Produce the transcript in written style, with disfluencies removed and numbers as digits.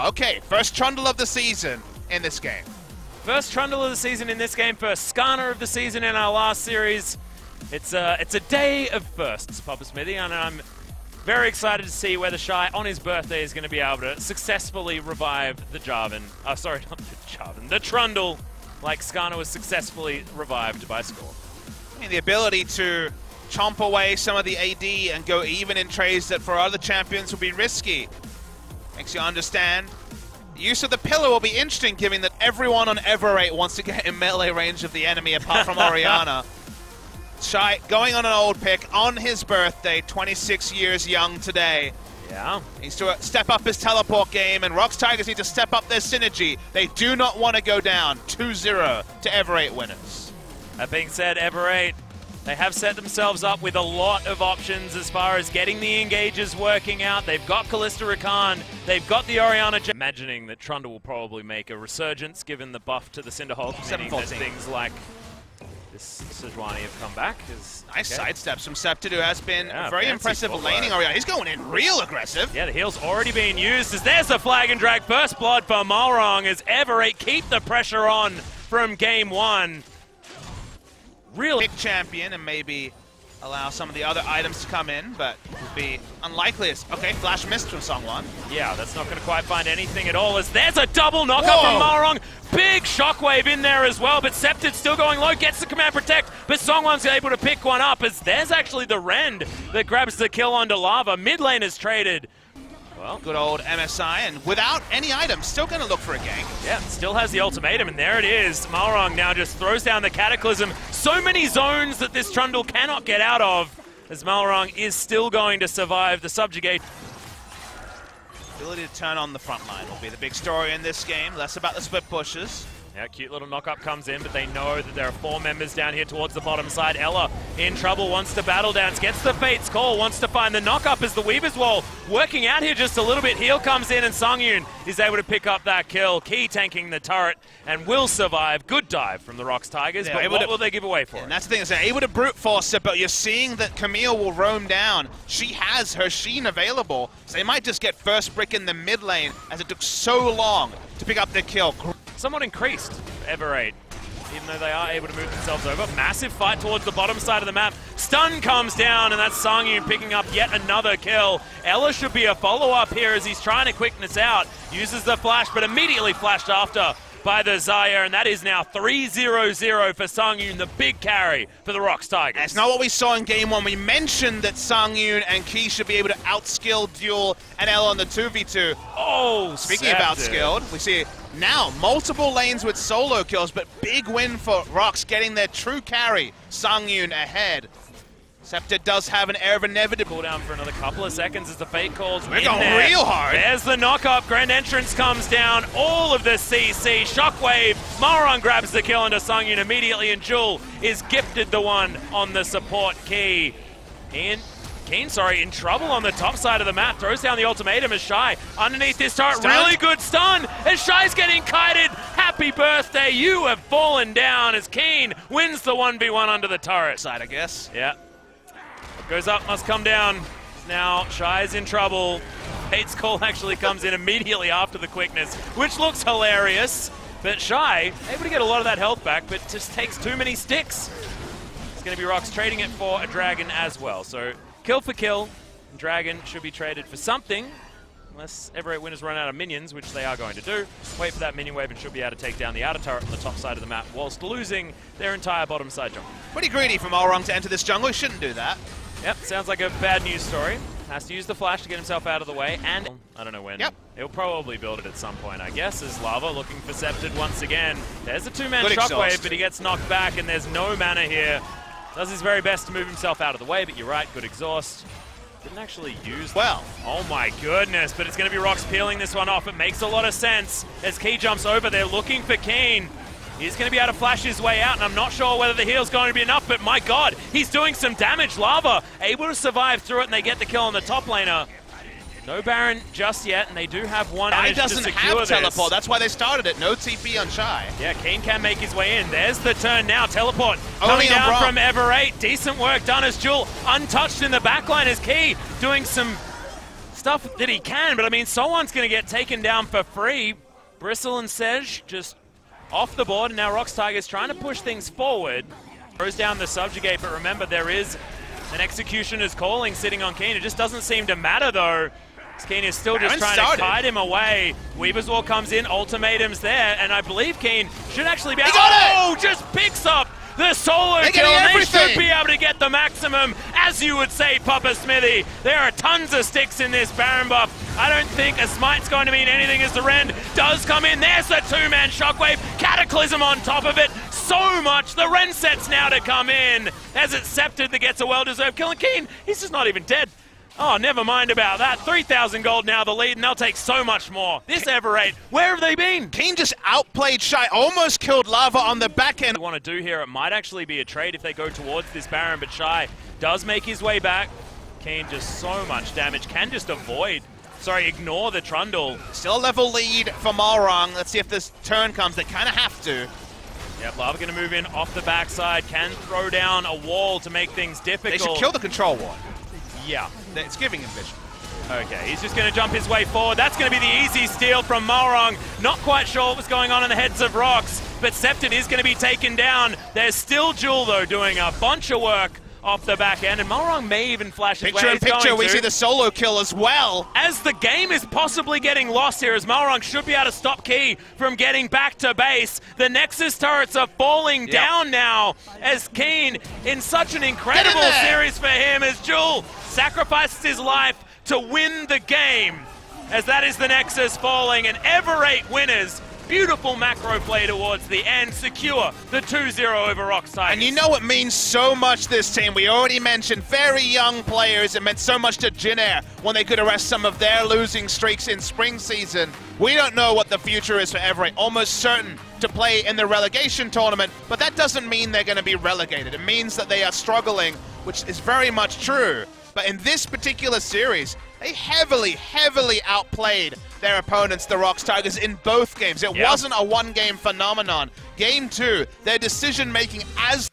Wow, okay. First trundle of the season in this game. First trundle of the season in this game, first Skarner of the season in our last series. It's a day of firsts, Papa Smithy, and I'm very excited to see whether Shy, on his birthday, is going to be able to successfully revive the Jarvan. Sorry, not the Jarvan, the Trundle, like Skarner was successfully revived by Score. I mean, the ability to chomp away some of the AD and go even in trades that for other champions would be risky. Makes you understand. The use of the pillar will be interesting, given that everyone on Everate wants to get in melee range of the enemy, apart from Orianna. Shy going on an old pick on his birthday, 26 years young today. Yeah. Needs to step up his teleport game, and ROX Tigers need to step up their synergy. They do not want to go down 2-0 to Everate winners. That being said, Everate, they have set themselves up with a lot of options as far as getting the engages working out. They've got Kalista Rakan, they've got the Orianna. Imagining that Trundle will probably make a resurgence given the buff to the Cinderhulk. 7-14. Things like this Sejuani have come back. Nice sidesteps from Sceptid, who has been very impressive laning Orianna. He's going in real aggressive. Yeah, the heal's already being used as there's the flag and drag. First blood for Malrong as Everate keep the pressure on from game one. Really big champion and maybe allow some of the other items to come in, but it would be unlikely. Okay, flash missed from Songwon. Yeah, that's not going to quite find anything at all as there's a double knockup from Malrong. Big shockwave in there as well, but Sceptid's still going low, gets the command protect, but Songwon's able to pick one up as there's actually the Rend that grabs the kill onto Lava. Mid lane is traded. Well, good old MSI, and without any items, still going to look for a gank. Yeah, still has the ultimatum, and there it is. Malrong now just throws down the Cataclysm. So many zones that this Trundle cannot get out of, as Malrong is still going to survive the subjugate. Ability to turn on the front line will be the big story in this game, less about the split pushes. Yeah, cute little knock-up comes in, but they know that there are 4 members down here towards the bottom side. Ella in trouble, wants to battle dance, gets the Fate's Call, wants to find the knock-up as the Weaver's Wall working out here just a little bit. Heal comes in and Songyun is able to pick up that kill. Key tanking the turret and will survive. Good dive from the ROX Tigers, but what will they give away for it? And that's the thing, is they're able to brute force it, but you're seeing that Camille will roam down. She has her Sheen available, so they might just get first brick in the mid lane as it took so long to pick up the kill. Somewhat increased Everate, even though they are able to move themselves over. Massive fight towards the bottom side of the map. Stun comes down, and that's Songyun picking up yet another kill. Ella should be a follow-up here as he's trying to quickness out. Uses the flash, but immediately flashed after by the Xayah, and that is now 3-0-0 for Songyun, the big carry for the ROX Tigers. That's not what we saw in game one. We mentioned that Songyun and Key should be able to outskill Duel and Ella on the 2v2. Oh, speaking of outskilled, we see now multiple lanes with solo kills, but big win for ROX getting their true carry. Songyun ahead. Sceptid does have an air of inevitable. Cooldown for another couple of seconds as the Fate calls. We're going real hard. There's the knock-up. Grand Entrance comes down. All of the CC. Shockwave. Malrong grabs the kill into Songyun immediately, and Jewel is gifted the one on the support Key. Keen, in trouble on the top side of the map. Throws down the ultimatum as Shy underneath this turret. Really good stun as Shy's getting kited. Happy birthday, you have fallen down as Keen wins the 1v1 under the turret. Side, I guess. Yeah. What goes up must come down. Now Shy's in trouble. Fate's Call actually comes in immediately after the quickness, which looks hilarious. But Shy, able to get a lot of that health back, but just takes too many sticks. It's going to be ROX trading it for a dragon as well. So kill for kill, dragon should be traded for something. Unless Everate winners run out of minions, which they are going to do. Wait for that minion wave and should be able to take down the outer turret on the top side of the map whilst losing their entire bottom side jungle. Pretty greedy from Malrong to enter this jungle. He shouldn't do that. Yep, sounds like a bad news story. Has to use the flash to get himself out of the way, and I don't know when. Yep. He'll probably build it at some point, I guess, as Lava looking for Sceptid once again. There's a 2-man shockwave, but he gets knocked back, and there's no mana here. Does his very best to move himself out of the way, but you're right, good exhaust. Didn't actually use well. Oh my goodness, but it's going to be ROX peeling this one off. It makes a lot of sense as Key jumps over. They're looking for Keen. He's going to be able to flash his way out, and I'm not sure whether the heal's going to be enough, but my god, he's doing some damage. Lava able to survive through it, and they get the kill on the top laner. No Baron just yet, and they do have one Shy edge doesn't to secure have this. teleport, that's why they started it. No TP on Shy. Yeah, Keen can make his way in. There's the turn now. Teleport Only coming down from Everate. Decent work done as Jewel untouched in the backline as Key doing some stuff that he can, but I mean, someone's going to get taken down for free. Bristle and Sej just off the board, and now ROX Tigers trying to push things forward. Throws down the subjugate, but remember, there is an Executioner's Calling sitting on Keen. It just doesn't seem to matter, though. Keen is still just trying to kite him away. Weaver's Wall comes in, ultimatum's there, and I believe Keen should actually be able to just picks up the solo kill, and they should be able to get the maximum, as you would say, Papa Smithy. There are tons of sticks in this Baron buff. I don't think a smite's going to mean anything as the Rend does come in. There's a two-man Shockwave, Cataclysm on top of it. So much. The Rend set's now to come in, as it's Scepted that gets a well-deserved kill, and Keen, he's just not even dead. Oh, never mind about that. 3,000 gold now, the lead, and they'll take so much more. This Everate, where have they been? Keen just outplayed Shy, almost killed Lava on the back end. What I want to do here, it might actually be a trade if they go towards this Baron, but Shy does make his way back. Keen just so much damage, can just ignore the Trundle. Still a level lead for Malrong. Let's see if this turn comes. They kind of have to. Yep, Lava going to move in off the backside, can throw down a wall to make things difficult. They should kill the control wall. Yeah. It's giving him vision. Okay, he's just going to jump his way forward. That's going to be the easy steal from Malrong. Not quite sure what was going on in the heads of ROX, but Scepted is going to be taken down. There's still Jewel, though, doing a bunch of work off the back end, and Malrong may even flash his way. Picture in picture, we see the solo kill as well. As the game is possibly getting lost here, as Malrong should be able to stop Key from getting back to base. The Nexus turrets are falling down now, as Keen, in such an incredible series for him, as Jewel sacrifices his life to win the game, as that is the Nexus falling, and Everate winners. Beautiful macro play towards the end, secure the 2-0 over ROX Tigers. And you know it means so much, this team. We already mentioned very young players. It meant so much to Jin Air when they could arrest some of their losing streaks in spring season. We don't know what the future is for Everett. Almost certain to play in the relegation tournament, but that doesn't mean they're going to be relegated. It means that they are struggling, which is very much true. But in this particular series, they heavily outplayed their opponents, the ROX Tigers, in both games. It wasn't a one-game phenomenon. Game 2, their decision-making as